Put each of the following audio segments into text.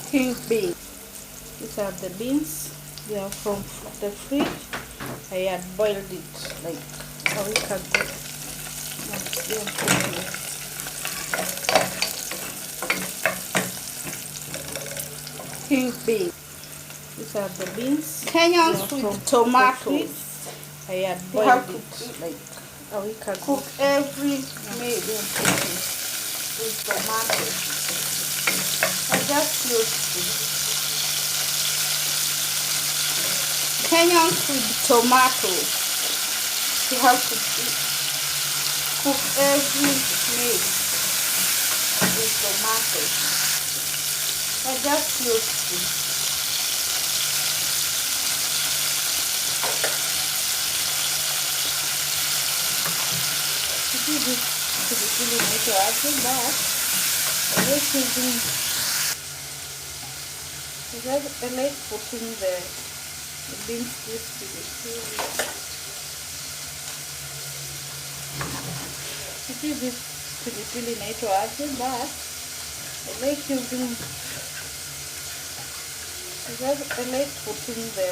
King beans. These are the beans. They are from the fridge. I had boiled it like a week ago. King beans. These are the beans. Kenyans with tomatoes. I had boiled it like a week ago. Cook every meal with tomatoes. I just used to. Kenyans with tomatoes. You have to cook every meal with tomatoes. I just used to. This is really nice to add to that. I like using. I like putting the beans crispy. This is really nice to add to that. I like using. I like putting the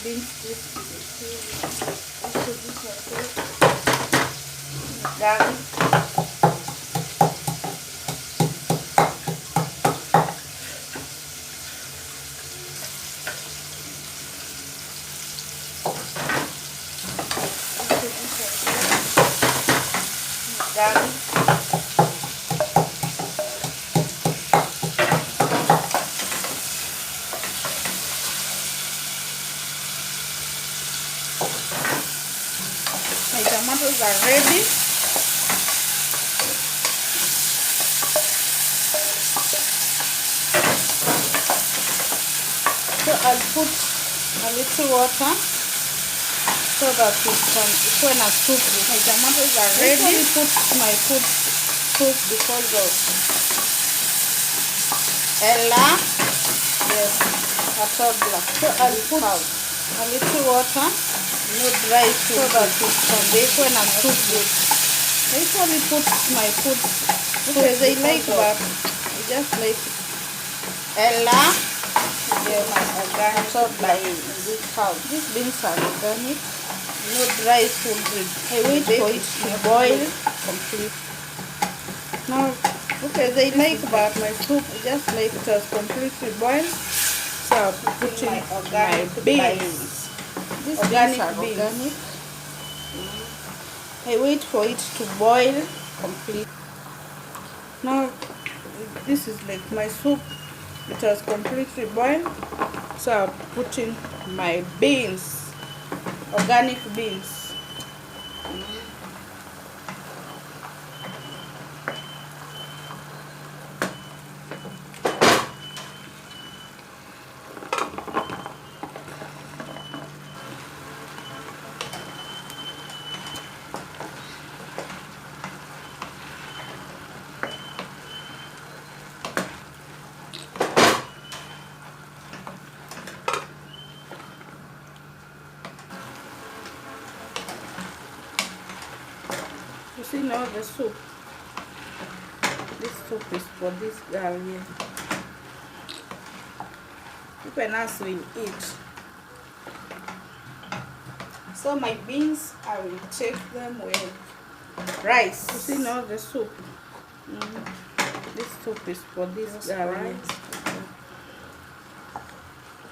beans crispy. Also, this garlic. Garlic. My tomatoes are ready. So I'll put a little water so that it can when I soup. My tomatoes are ready. I usually put my soup because of Ella. Yes, a toddler. So I'll put a little water, no dry soup, so that it can bake when I soup it. I usually put my food because I like that. I just like Ella. Yes, organic toddler in this house. These beans are organic. No dry soup. I wait for it to boil completely. Now, because I like that my soup, I just like it as completely boiled. So I'll put in my beans. These beans are organic. I wait for it to boil completely. Now, this is like my soup. It has completely boiled. So I'll put in my beans, organic beans. You see now the soup. This soup is for this girl here. People else will eat. So my beans, I will take them with rice. You see now the soup. This soup is for this girl here.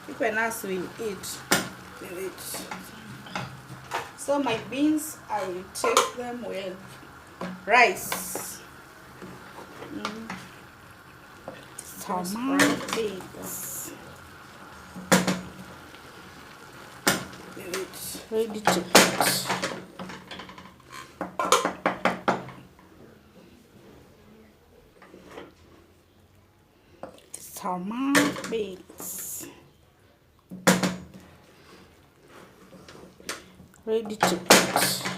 People else will eat. So my beans, I will take them with rice. Tomato beans. Ready to put. Tomato beans. Ready to put.